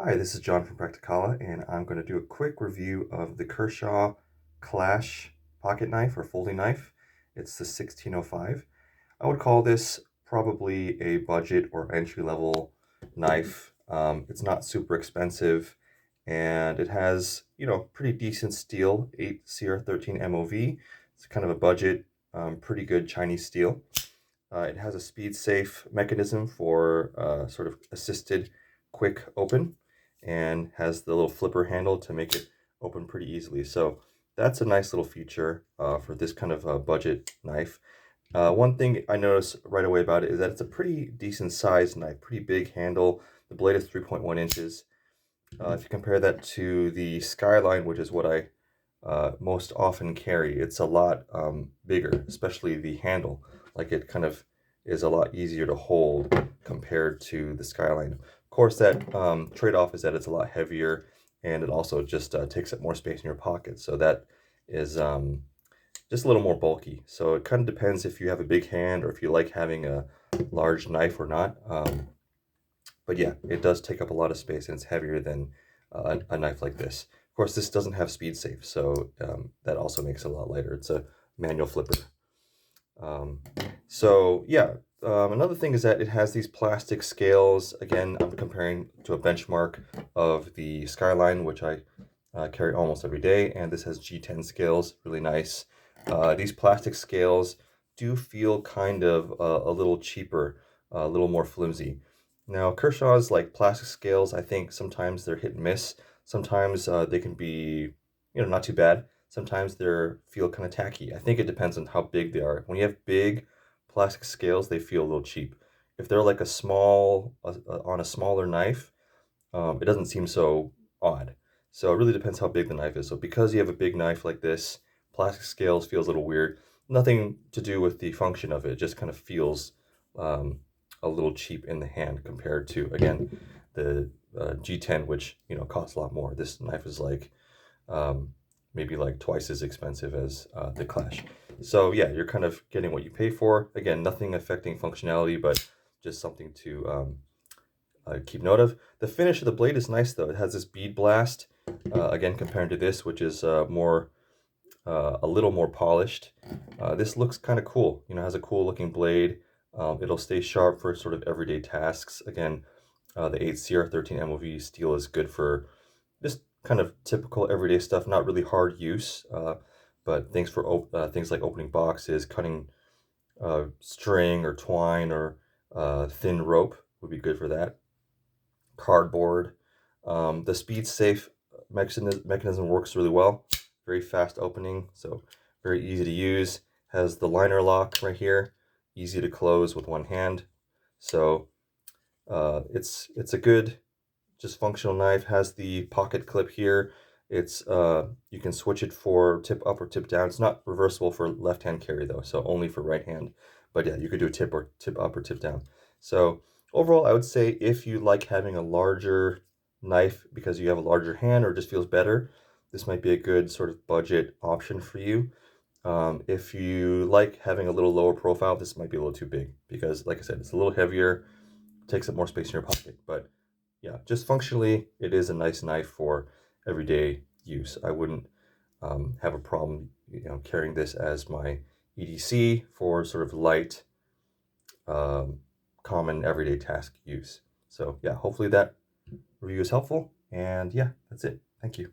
Hi, this is John from Prakticala, and I'm going to do a quick review of the Kershaw Clash pocket knife or folding knife. It's the 1605. I would call this probably a budget or entry-level knife. It's not super expensive, and it has, pretty decent steel, 8CR13 MOV. It's kind of a budget, pretty good Chinese steel. It has a speed-safe mechanism for sort of assisted quick open, and has the little flipper handle to make it open pretty easily. So that's a nice little feature for this kind of budget knife. One thing I noticed right away about it is that it's a pretty decent sized knife, pretty big handle. The blade is 3.1 inches. If you compare that to the Skyline, which is what I most often carry, it's a lot bigger, especially the handle. Like it kind of is a lot easier to hold compared to the Skyline. Of course, that trade-off is that it's a lot heavier, and it also just takes up more space in your pocket. So that is just a little more bulky. So it kind of depends if you have a big hand or if you like having a large knife or not. But yeah, it does take up a lot of space, and it's heavier than a knife like this. Of course, this doesn't have speed safe, so that also makes it a lot lighter. It's a manual flipper. Um, so yeah, another thing is that it has these plastic scales. Again, I'm comparing to a benchmark of the Skyline, which I carry almost every day, and this has G10 scales, really nice. These plastic scales do feel kind of a little cheaper, a little more flimsy. Now, Kershaw's like plastic scales, I think sometimes they're hit and miss. Sometimes they can be, not too bad. Sometimes they feel kind of tacky. I think it depends on how big they are. When you have big plastic scales, they feel a little cheap. If they're like on a smaller knife, it doesn't seem so odd. So it really depends how big the knife is. So because you have a big knife like this, plastic scales feels a little weird. Nothing to do with the function of it. It just kind of feels um, a little cheap in the hand compared to, again, the G10, which costs a lot more. This knife is like um, maybe like twice as expensive as the Clash. So yeah, you're kind of getting what you pay for. Again, nothing affecting functionality, but just something to keep note of. The finish of the blade is nice though. It has this bead blast. Again, compared to this, which is a little more polished. This looks kind of cool. Has a cool looking blade. It'll stay sharp for sort of everyday tasks. Again, the 8CR13 MOV steel is good for just kind of typical everyday stuff, not really hard use, but things like opening boxes, cutting string or twine or thin rope would be good for that. Cardboard. The speed safe mechanism works really well. Very fast opening, so very easy to use. Has the liner lock right here, easy to close with one hand. So it's a good, just functional knife. Has the pocket clip here. It's you can switch it for tip up or tip down. It's not reversible for left hand carry though, so only for right hand. But yeah, you could do a tip up or tip down. So overall, I would say if you like having a larger knife because you have a larger hand or just feels better, this might be a good sort of budget option for you. If you like having a little lower profile, this might be a little too big because, like I said, it's a little heavier, takes up more space in your pocket. But yeah, just functionally, it is a nice knife for everyday use. I wouldn't have a problem, carrying this as my EDC for sort of light, um, common everyday task use. So yeah, hopefully that review is helpful. And yeah, that's it. Thank you.